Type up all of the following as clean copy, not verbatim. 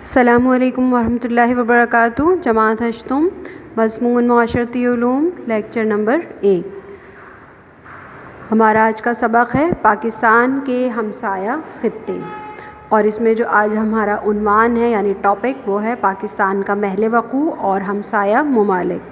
السلام علیکم ورحمۃ اللہ وبرکاتہ۔ جماعت ہشتم مضمون معاشرتی علوم لیکچر نمبر 1۔ ہمارا آج کا سبق ہے پاکستان کے ہمسایہ خطے، اور اس میں جو آج ہمارا عنوان ہے یعنی ٹاپک وہ ہے پاکستان کا محل وقوع اور ہمسایہ ممالک۔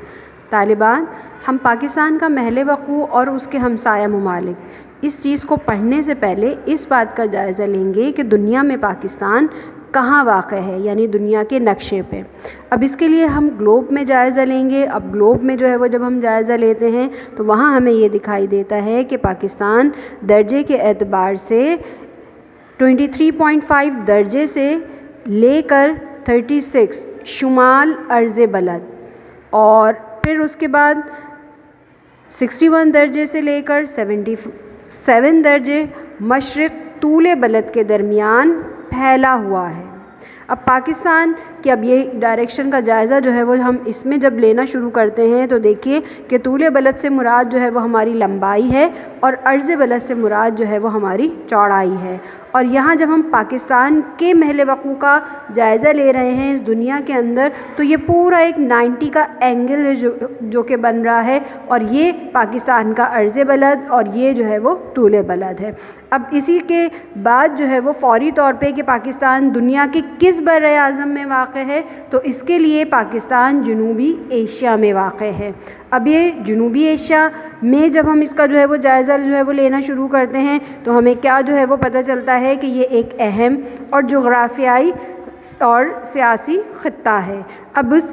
طالبان، ہم پاکستان کا محل وقوع اور اس کے ہمسایہ ممالک اس چیز کو پڑھنے سے پہلے اس بات کا جائزہ لیں گے کہ دنیا میں پاکستان کہاں واقع ہے، یعنی دنیا کے نقشے پہ۔ اب اس کے لیے ہم گلوب میں جائزہ لیں گے۔ اب گلوب میں جو ہے وہ جب ہم جائزہ لیتے ہیں تو وہاں ہمیں یہ دکھائی دیتا ہے کہ پاکستان درجے کے اعتبار سے 23.5 درجے سے لے کر 36 شمال عرض بلد، اور پھر اس کے بعد 61 درجے سے لے کر 77 درجے مشرق طول بلد کے درمیان پھیلا ہوا ہے۔ اب پاکستان کی اب یہ ڈائریکشن کا جائزہ جو ہے وہ ہم اس میں جب لینا شروع کرتے ہیں تو دیکھیے کہ طول بلد سے مراد جو ہے وہ ہماری لمبائی ہے اور عرض بلد سے مراد جو ہے وہ ہماری چوڑائی ہے۔ اور یہاں جب ہم پاکستان کے محل وقوع کا جائزہ لے رہے ہیں اس دنیا کے اندر، تو یہ پورا ایک 90 کا اینگل ہے جو کہ بن رہا ہے، اور یہ پاکستان کا عرض بلد اور یہ جو ہے وہ طول بلد ہے۔ اب اسی کے بعد جو ہے وہ فوری طور پہ کہ پاکستان دنیا کے کس بر اعظم میں واقع ہے، تو اس کے لیے پاکستان جنوبی ایشیا میں واقع ہے۔ اب یہ جنوبی ایشیا میں جب ہم اس کا جو ہے وہ جائزہ جو ہے وہ لینا شروع کرتے ہیں تو ہمیں کیا جو ہے وہ پتہ چلتا ہے کہ یہ ایک اہم اور جغرافیائی اور سیاسی خطہ ہے۔ اب اس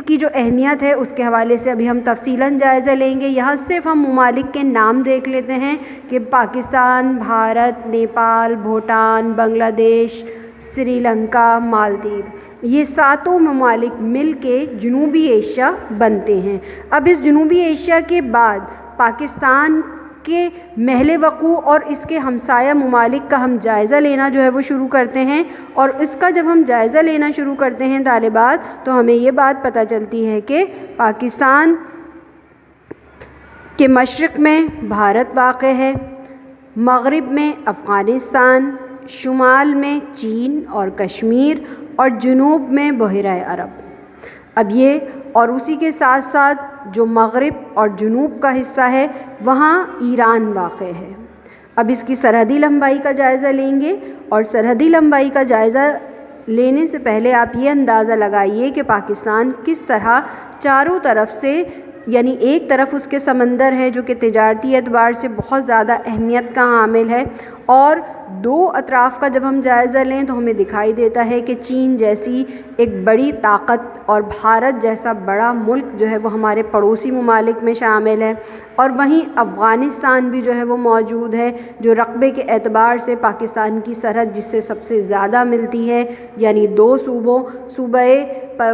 کی جو اہمیت ہے اس کے حوالے سے ابھی ہم تفصیلاً جائزہ لیں گے۔ یہاں صرف ہم ممالک کے نام دیکھ لیتے ہیں کہ پاکستان، بھارت، نیپال، بھوٹان، بنگلہ دیش، سری لنکا، مالدیپ، یہ 7 ممالک مل کے جنوبی ایشیا بنتے ہیں۔ اب اس جنوبی ایشیا کے بعد پاکستان کے محل وقوع اور اس کے ہمسایہ ممالک کا ہم جائزہ لینا جو ہے وہ شروع کرتے ہیں، اور اس کا جب ہم جائزہ لینا شروع کرتے ہیں طالبات تو ہمیں یہ بات پتہ چلتی ہے کہ پاکستان کے مشرق میں بھارت واقع ہے، مغرب میں افغانستان، شمال میں چین اور کشمیر، اور جنوب میں بحیرہ عرب۔ اب یہ اور اسی کے ساتھ ساتھ جو مغرب اور جنوب کا حصہ ہے وہاں ایران واقع ہے۔ اب اس کی سرحدی لمبائی کا جائزہ لیں گے، اور سرحدی لمبائی کا جائزہ لینے سے پہلے آپ یہ اندازہ لگائیے کہ پاکستان کس طرح چاروں طرف سے، یعنی ایک طرف اس کے سمندر ہے جو کہ تجارتی اعتبار سے بہت زیادہ اہمیت کا حامل ہے، اور 2 اطراف کا جب ہم جائزہ لیں تو ہمیں دکھائی دیتا ہے کہ چین جیسی ایک بڑی طاقت اور بھارت جیسا بڑا ملک جو ہے وہ ہمارے پڑوسی ممالک میں شامل ہے، اور وہیں افغانستان بھی جو ہے وہ موجود ہے جو رقبے کے اعتبار سے پاکستان کی سرحد جس سے سب سے زیادہ ملتی ہے، یعنی 2 صوبہ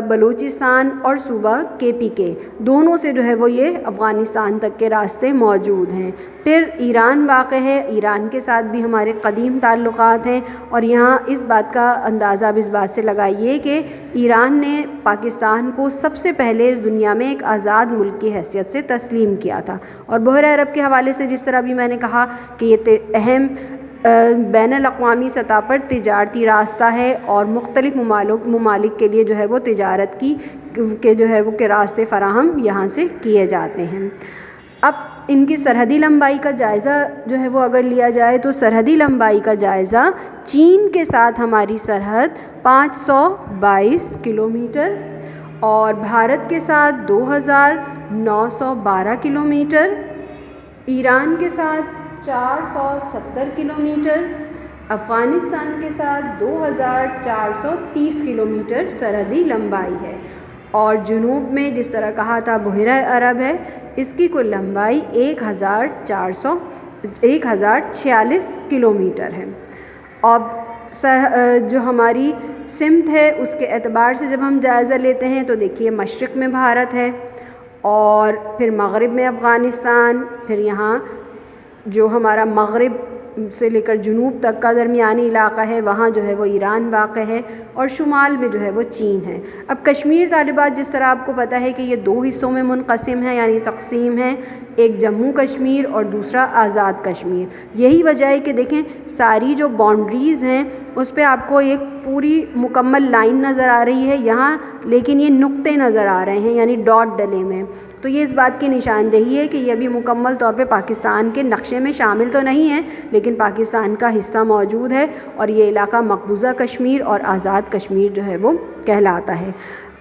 بلوچستان اور صوبہ KPK، دونوں سے جو ہے وہ یہ افغانستان تک کے راستے موجود ہیں۔ پھر ایران واقع ہے، ایران کے ساتھ بھی ہمارے قدیم تعلقات ہیں، اور یہاں اس بات کا اندازہ اب اس بات سے لگائیے کہ ایران نے پاکستان کو سب سے پہلے اس دنیا میں ایک آزاد ملک کی حیثیت سے تسلیم کیا تھا، اور بحیرہ عرب کے حوالے سے جس طرح بھی میں نے کہا کہ یہ اہم بین الاقوامی سطح پر تجارتی راستہ ہے، اور مختلف ممالک کے لیے جو ہے وہ تجارت کے جو ہے وہ کے راستے فراہم یہاں سے کیے جاتے ہیں۔ اب ان کی سرحدی لمبائی کا جائزہ جو ہے وہ اگر لیا جائے تو سرحدی لمبائی کا جائزہ چین کے ساتھ ہماری سرحد 522 کلومیٹر، اور بھارت کے ساتھ 2912 کلومیٹر، ایران کے ساتھ 470 کلومیٹر، افغانستان کے ساتھ 2430 کلومیٹر سرحدی لمبائی ہے، اور جنوب میں جس طرح کہا تھا بحیرہ عرب ہے، اس کی کل لمبائی 1046 کلومیٹر ہے۔ اب جو ہماری سمت ہے اس کے اعتبار سے جب ہم جائزہ لیتے ہیں تو دیکھیے مشرق میں بھارت ہے، اور پھر مغرب میں افغانستان، پھر یہاں جو ہمارا مغرب سے لے کر جنوب تک کا درمیانی علاقہ ہے، وہاں جو ہے وہ ایران واقع ہے، اور شمال میں جو ہے وہ چین ہے۔ اب کشمیر طالبات جس طرح آپ کو پتہ ہے کہ یہ 2 حصوں میں منقسم ہے، یعنی تقسیم ہے، ایک جموں کشمیر اور دوسرا آزاد کشمیر۔ یہی وجہ ہے کہ دیکھیں ساری جو باؤنڈریز ہیں اس پہ آپ کو ایک پوری مکمل لائن نظر آ رہی ہے یہاں، لیکن یہ نقطے نظر آ رہے ہیں یعنی ڈاٹ ڈلے میں، تو یہ اس بات کی نشاندہی ہے کہ یہ ابھی مکمل طور پہ پاکستان کے نقشے میں شامل تو نہیں ہے، لیکن پاکستان کا حصہ موجود ہے، اور یہ علاقہ مقبوضہ کشمیر اور آزاد کشمیر جو ہے وہ کہلاتا ہے۔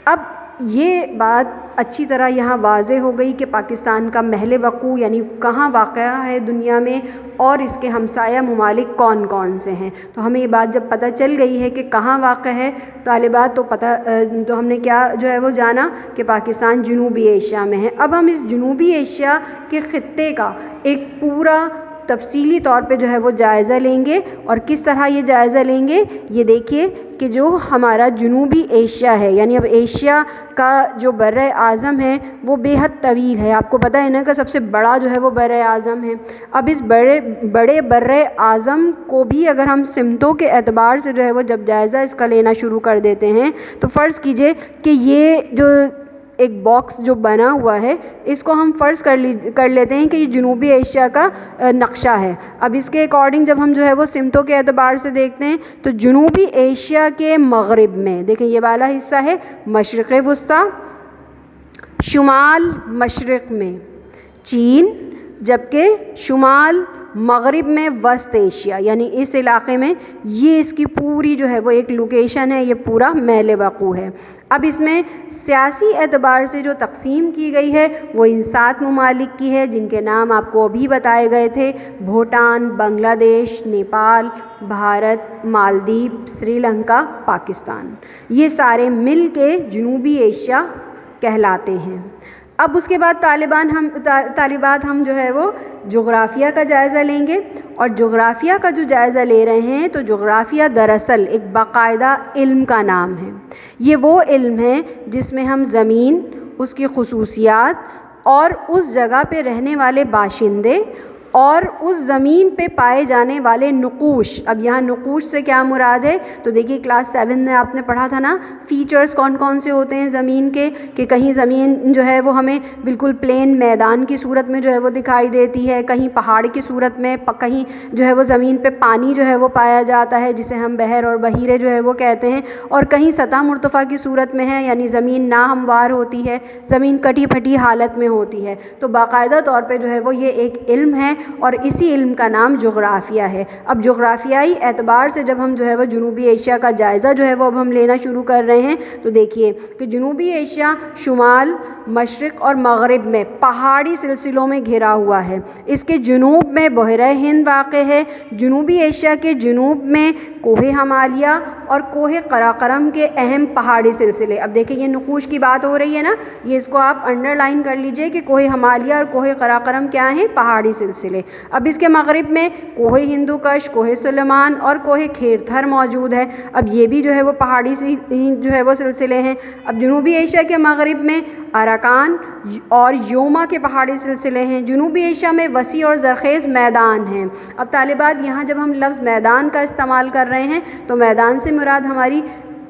اب یہ بات اچھی طرح یہاں واضح ہو گئی کہ پاکستان کا محل وقوع یعنی کہاں واقع ہے دنیا میں، اور اس کے ہمسایہ ممالک کون کون سے ہیں۔ تو ہمیں یہ بات جب پتہ چل گئی ہے کہ کہاں واقع ہے طالبات، تو ہم نے کیا جو ہے وہ جانا کہ پاکستان جنوبی ایشیا میں ہے۔ اب ہم اس جنوبی ایشیا کے خطے کا ایک پورا تفصیلی طور پہ جو ہے وہ جائزہ لیں گے، اور کس طرح یہ جائزہ لیں گے یہ دیکھیے کہ جو ہمارا جنوبی ایشیا ہے، یعنی اب ایشیا کا جو بر اعظم ہے وہ بے حد طویل ہے، آپ کو پتہ ہے نا کہ سب سے بڑا جو ہے وہ بر اعظم ہے۔ اب اس بڑے بر اعظم کو بھی اگر ہم سمتوں کے اعتبار سے جو ہے وہ جب جائزہ اس کا لینا شروع کر دیتے ہیں، تو فرض کیجئے کہ یہ جو ایک باکس جو بنا ہوا ہے اس کو ہم فرض کر لیتے ہیں کہ یہ جنوبی ایشیا کا نقشہ ہے۔ اب اس کے اکارڈنگ جب ہم جو ہے وہ سمتوں کے اعتبار سے دیکھتے ہیں تو جنوبی ایشیا کے مغرب میں دیکھیں یہ والا حصہ ہے مشرق وسطیٰ، شمال مشرق میں چین، جبکہ شمال مغرب میں وسط ایشیا، یعنی اس علاقے میں یہ اس کی پوری جو ہے وہ ایک لوکیشن ہے، یہ پورا محل وقوع ہے۔ اب اس میں سیاسی اعتبار سے جو تقسیم کی گئی ہے وہ ان 7 ممالک کی ہے جن کے نام آپ کو ابھی بتائے گئے تھے: بھوٹان، بنگلہ دیش، نیپال، بھارت، مالدیپ، سری لنکا، پاکستان، یہ سارے مل کے جنوبی ایشیا کہلاتے ہیں۔ اب اس کے بعد طالبات ہم جو ہے وہ جغرافیہ کا جائزہ لیں گے، اور جغرافیہ کا جو جائزہ لے رہے ہیں تو جغرافیہ دراصل ایک باقاعدہ علم کا نام ہے۔ یہ وہ علم ہے جس میں ہم زمین، اس کی خصوصیات اور اس جگہ پہ رہنے والے باشندے اور اس زمین پہ پائے جانے والے نقوش، اب یہاں نقوش سے کیا مراد ہے تو دیکھیے کلاس 7 میں آپ نے پڑھا تھا نا فیچرز کون کون سے ہوتے ہیں زمین کے، کہ کہیں زمین جو ہے وہ ہمیں بالکل پلین میدان کی صورت میں جو ہے وہ دکھائی دیتی ہے، کہیں پہاڑ کی صورت میں، کہیں جو ہے وہ زمین پہ پانی جو ہے وہ پایا جاتا ہے جسے ہم بحر اور بحیرے جو ہے وہ کہتے ہیں، اور کہیں سطح مرتفع کی صورت میں ہے یعنی زمین ناہموار ہوتی ہے، زمین کٹی پھٹی حالت میں ہوتی ہے۔ تو باقاعدہ طور پہ جو ہے وہ یہ ایک علم ہے اور اسی علم کا نام جغرافیہ ہے۔ اب جغرافیائی اعتبار سے جب ہم جو ہے وہ جنوبی ایشیا کا جائزہ جو ہے وہ اب ہم لینا شروع کر رہے ہیں تو دیکھیے کہ جنوبی ایشیا شمال، مشرق اور مغرب میں پہاڑی سلسلوں میں گھرا ہوا ہے۔ اس کے جنوب میں بحیرہ ہند واقع ہے۔ جنوبی ایشیا کے جنوب میں کوہ ہمالیہ اور کوہ قراقرم کے اہم پہاڑی سلسلے، اب دیکھیں یہ نقوش کی بات ہو رہی ہے نا، یہ اس کو آپ انڈر لائن کر لیجئے کہ کوہ ہمالیہ اور کوہ قراقرم کیا ہیں؟ پہاڑی سلسلے۔ اب اس کے مغرب میں کوہ ہندو کش، کوہ سلیمان اور کوہ کھیرتھر موجود ہے، اب یہ بھی جو ہے وہ پہاڑی جو ہے وہ سلسلے ہیں۔ اب جنوبی ایشیا کے مغرب میں اراکان اور یوما کے پہاڑی سلسلے ہیں۔ جنوبی ایشیا میں وسیع اور زرخیز میدان ہیں۔ اب طالبات یہاں جب ہم لفظ میدان کا استعمال کر رہے ہیں تو میدان سے مراد ہماری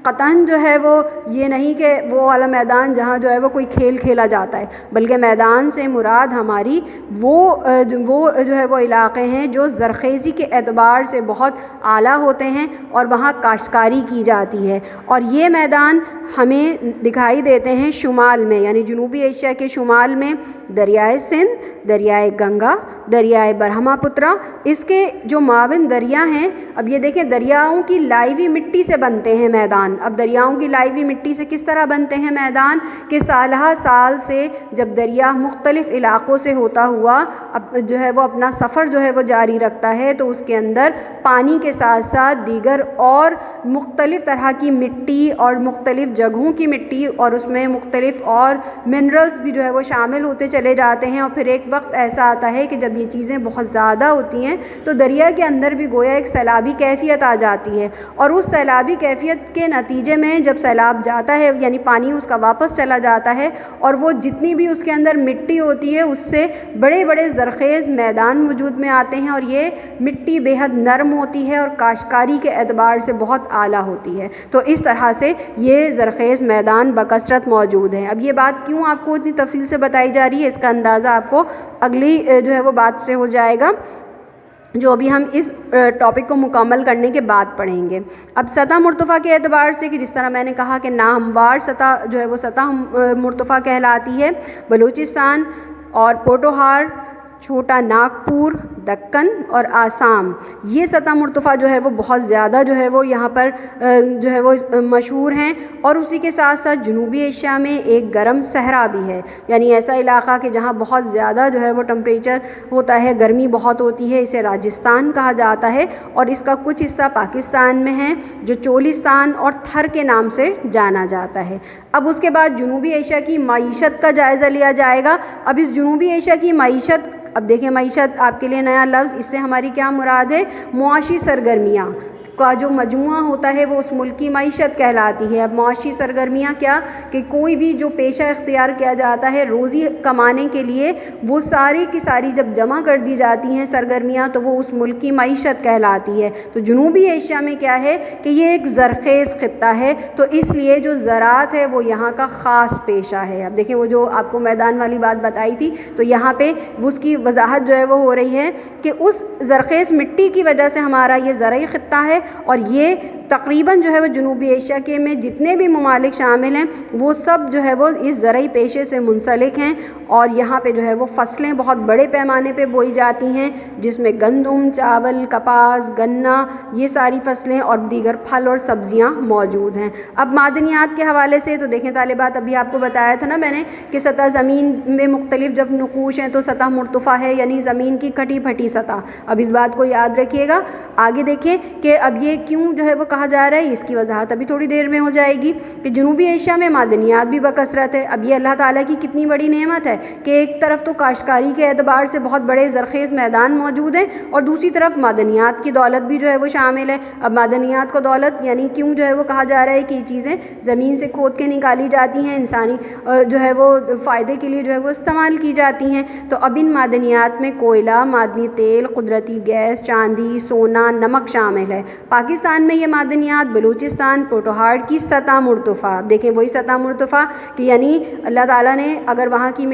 قطعاً جو ہے وہ یہ نہیں کہ وہ والا میدان جہاں جو ہے وہ کوئی کھیل کھیلا جاتا ہے، بلکہ میدان سے مراد ہماری وہ جو ہے وہ علاقے ہیں جو زرخیزی کے اعتبار سے بہت اعلیٰ ہوتے ہیں اور وہاں کاشتکاری کی جاتی ہے، اور یہ میدان ہمیں دکھائی دیتے ہیں شمال میں، یعنی جنوبی ایشیا کے شمال میں دریائے سندھ، دریائے گنگا، دریائے برہما پترا، اس کے جو معاون دریا ہیں، اب یہ دیکھیں دریاؤں کی لائی ہوئی مٹی سے بنتے ہیں میدان۔ اب دریاؤں کی لائی ہوئی مٹی سے کس طرح بنتے ہیں میدان کہ سالہ سال سے جب دریا مختلف علاقوں سے ہوتا ہوا اب جو ہے وہ اپنا سفر جو ہے وہ جاری رکھتا ہے تو اس کے اندر پانی کے ساتھ ساتھ دیگر اور مختلف طرح کی مٹی اور مختلف جگہوں کی مٹی اور اس میں مختلف اور منرلز بھی جو ہے وہ شامل ہوتے چلے جاتے ہیں، اور پھر ایک وقت ایسا آتا ہے کہ جب جب یہ چیزیں بہت زیادہ ہوتی ہیں تو دریا کے اندر بھی گویا ایک سیلابی کیفیت آ جاتی ہے، اور اس سیلابی کیفیت کے نتیجے میں جب سیلاب جاتا ہے یعنی پانی اس کا واپس چلا جاتا ہے، اور وہ جتنی بھی اس کے اندر مٹی ہوتی ہے اس سے بڑے بڑے زرخیز میدان وجود میں آتے ہیں، اور یہ مٹی بے حد نرم ہوتی ہے اور کاشتکاری کے اعتبار سے بہت اعلیٰ ہوتی ہے۔ تو اس طرح سے یہ زرخیز میدان بکثرت موجود ہیں۔ اب یہ بات کیوں آپ کو اتنی تفصیل سے بتائی جا رہی ہے، اس کا اندازہ آپ کو اگلی جو ہے وہ بات سے ہو جائے گا، جو ابھی ہم اس ٹاپک کو مکمل کرنے کے بعد پڑھیں گے۔ اب سطح مرتفع کے اعتبار سے کہ جس طرح میں نے کہا کہ ناہموار سطح جو ہے وہ سطح مرتفع کہلاتی ہے، بلوچستان اور پوٹوہار، چھوٹا ناگپور، دکن اور آسام، یہ سطح مرتفع جو ہے وہ بہت زیادہ جو ہے وہ یہاں پر جو ہے وہ مشہور ہیں، اور اسی کے ساتھ ساتھ جنوبی ایشیا میں ایک گرم صحرا بھی ہے، یعنی ایسا علاقہ کہ جہاں بہت زیادہ جو ہے وہ ٹمپریچر ہوتا ہے، گرمی بہت ہوتی ہے، اسے راجستھان کہا جاتا ہے، اور اس کا کچھ حصہ پاکستان میں ہے جو چولستان اور تھر کے نام سے جانا جاتا ہے۔ اب اس کے بعد جنوبی ایشیا کی معیشت کا جائزہ لیا جائے گا۔ اب اس جنوبی ایشیا کی معیشت، اب دیکھیں معیشت آپ کے لیے نیا لفظ، اس سے ہماری کیا مراد ہے؟ معاشی سرگرمیاں کا جو مجموعہ ہوتا ہے وہ اس ملک کی معیشت کہلاتی ہے۔ اب معاشی سرگرمیاں کیا کہ کوئی بھی جو پیشہ اختیار کیا جاتا ہے روزی کمانے کے لیے، وہ ساری کی ساری جب جمع کر دی جاتی ہیں سرگرمیاں تو وہ اس ملک کی معیشت کہلاتی ہے۔ تو جنوبی ایشیا میں کیا ہے کہ یہ ایک زرخیز خطہ ہے، تو اس لیے جو زراعت ہے وہ یہاں کا خاص پیشہ ہے۔ اب دیکھیں وہ جو آپ کو میدان والی بات بتائی تھی، تو یہاں پہ اس کی وضاحت جو ہے وہ ہو رہی ہے کہ اس زرخیز مٹی کی وجہ سے ہمارا یہ زرعی خطہ ہے، اور یہ تقریباً جو ہے وہ جنوبی ایشیا کے میں جتنے بھی ممالک شامل ہیں وہ سب جو ہے وہ اس زرعی پیشے سے منسلک ہیں، اور یہاں پہ جو ہے وہ فصلیں بہت بڑے پیمانے پہ بوئی جاتی ہیں، جس میں گندم، چاول، کپاس، گنا، یہ ساری فصلیں اور دیگر پھل اور سبزیاں موجود ہیں۔ اب معدنیات کے حوالے سے تو دیکھیں طالبات، ابھی آپ کو بتایا تھا نا میں نے کہ سطح زمین میں مختلف جب نقوش ہیں تو سطح مرتفع ہے، یعنی زمین کی کٹی پھٹی سطح۔ اب اس بات کو یاد رکھیے گا۔ آگے دیکھیں کہ اب یہ کیوں جو ہے وہ کہا جا رہا ہے، اس کی وضاحت ابھی تھوڑی دیر میں ہو جائے گی کہ جنوبی ایشیا میں معدنیات بھی بکثرت ہے۔ اب یہ اللہ تعالیٰ کی کتنی بڑی نعمت ہے کہ ایک طرف تو کاشتکاری کے اعتبار سے بہت بڑے زرخیز میدان موجود ہیں، اور دوسری طرف معدنیات کی دولت بھی جو ہے وہ شامل ہے۔ اب معدنیات کو دولت یعنی کیوں جو ہے وہ کہا جا رہا ہے کہ یہ چیزیں زمین سے کھود کے نکالی جاتی ہیں، انسانی جو ہے وہ فائدے کے لیے جو ہے وہ استعمال کی جاتی ہیں۔ تو اب ان معدنیات میں کوئلہ، معدنی تیل، قدرتی گیس، چاندی، سونا، نمک شامل ہے۔ پاکستان میں یہ معدنیات بلوچستان، پوٹوہار کی سطح مرتفع، دیکھیں وہی سطح مرتفع کہ یعنی اللہ تعالیٰ نے اگر وہاں کی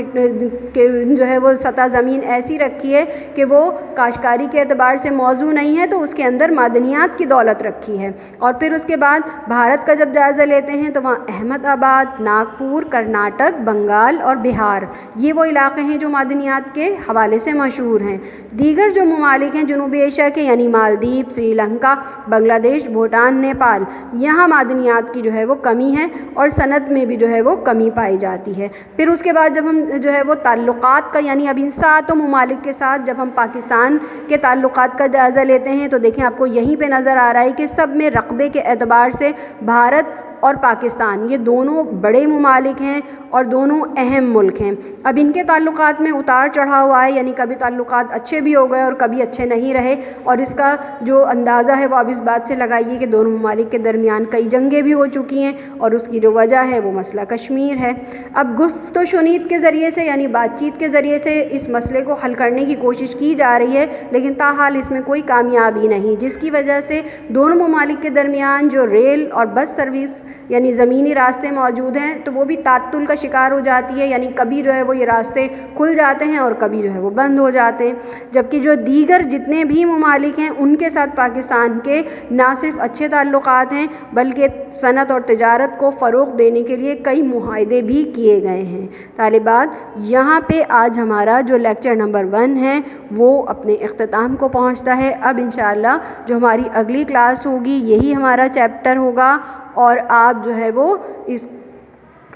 جو ہے وہ سطح زمین ایسی رکھی ہے کہ وہ کاشتکاری کے اعتبار سے موزوں نہیں ہے، تو اس کے اندر معدنیات کی دولت رکھی ہے۔ اور پھر اس کے بعد بھارت کا جب جائزہ لیتے ہیں تو وہاں احمد آباد، ناگپور، کرناٹک، بنگال اور بہار، یہ وہ علاقے ہیں جو معدنیات کے حوالے سے مشہور ہیں۔ دیگر جو ممالک ہیں جنوبی ایشیا کے یعنی مالدیپ، سری لنکا، بنگلہ دیش، بھوٹان، نیپال، یہاں معدنیات کی جو ہے وہ کمی ہے اور صنعت میں بھی جو ہے وہ کمی پائی جاتی ہے۔ پھر اس کے بعد جب ہم جو ہے وہ تعلقات کا یعنی اب ان 7 ممالک کے ساتھ جب ہم پاکستان کے تعلقات کا جائزہ لیتے ہیں تو دیکھیں آپ کو یہیں پہ نظر آ رہا ہے کہ سب میں رقبے کے اعتبار سے بھارت اور پاکستان یہ دونوں بڑے ممالک ہیں اور دونوں اہم ملک ہیں۔ اب ان کے تعلقات میں اتار چڑھاؤ ہوا ہے، یعنی کبھی تعلقات اچھے بھی ہو گئے اور کبھی اچھے نہیں رہے، اور اس کا جو اندازہ ہے وہ اب اس بات سے لگائیے کہ دونوں ممالک کے درمیان کئی جنگیں بھی ہو چکی ہیں، اور اس کی جو وجہ ہے وہ مسئلہ کشمیر ہے۔ اب گفت و شنید کے ذریعے سے یعنی بات چیت کے ذریعے سے اس مسئلے کو حل کرنے کی کوشش کی جا رہی ہے، لیکن تاحال اس میں کوئی کامیابی نہیں، جس کی وجہ سے دونوں ممالک کے درمیان جو ریل اور بس سروس یعنی زمینی راستے موجود ہیں تو وہ بھی تعطل کا شکار ہو جاتی ہے، یعنی کبھی جو ہے وہ یہ راستے کھل جاتے ہیں اور کبھی جو ہے وہ بند ہو جاتے ہیں۔ جبکہ جو دیگر جتنے بھی ممالک ہیں ان کے ساتھ پاکستان کے نہ صرف اچھے تعلقات ہیں بلکہ صنعت اور تجارت کو فروغ دینے کے لیے کئی معاہدے بھی کیے گئے ہیں۔ طالبات، یہاں پہ آج ہمارا جو لیکچر نمبر 1 ہے وہ اپنے اختتام کو پہنچتا ہے۔ اب انشاءاللہ جو ہماری اگلی کلاس ہوگی یہی ہمارا چیپٹر ہوگا، اور آپ جو ہے وہ اس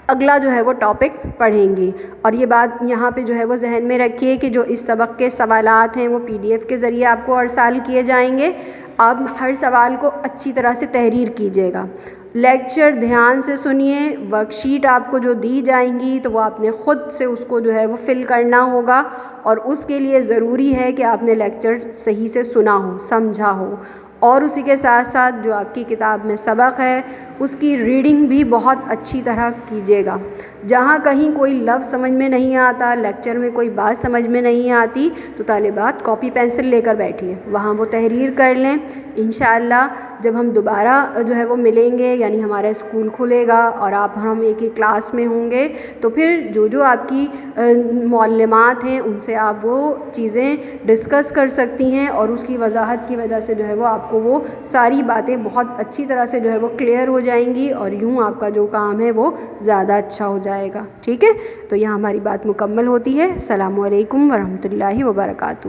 اگلا جو ہے وہ ٹاپک پڑھیں گی۔ اور یہ بات یہاں پہ جو ہے وہ ذہن میں رکھیے کہ جو اس سبق کے سوالات ہیں وہ PDF کے ذریعے آپ کو ارسال کیے جائیں گے۔ آپ ہر سوال کو اچھی طرح سے تحریر کیجیے گا، لیکچر دھیان سے سنیے، ورک شیٹ آپ کو جو دی جائیں گی تو وہ آپ نے خود سے اس کو جو ہے وہ فل کرنا ہوگا، اور اس کے لیے ضروری ہے کہ آپ نے لیکچر صحیح سے سنا ہو، سمجھا ہو، اور اسی کے ساتھ ساتھ جو آپ کی کتاب میں سبق ہے اس کی ریڈنگ بھی بہت اچھی طرح کیجیے گا۔ جہاں کہیں کوئی لفظ سمجھ میں نہیں آتا، لیکچر میں کوئی بات سمجھ میں نہیں آتی، تو طالبات کاپی پینسل لے کر بیٹھیے، وہاں وہ تحریر کر لیں۔ انشاءاللہ جب ہم دوبارہ جو ہے وہ ملیں گے، یعنی ہمارا اسکول کھلے گا اور ہم ایک ہی کلاس میں ہوں گے، تو پھر جو آپ کی معلمات ہیں ان سے آپ وہ چیزیں ڈسکس کر سکتی ہیں، اور اس کی وضاحت کی وجہ سے جو ہے وہ آپ کو وہ ساری باتیں بہت اچھی طرح سے جو ہے وہ کلیئر ہو جائیں گی، اور یوں آپ کا جو کام ہے وہ زیادہ اچھا ہو جائے گا۔ ٹھیک ہے، تو یہاں ہماری بات مکمل ہوتی ہے۔ السلام علیکم ورحمۃ اللہ وبرکاتہ۔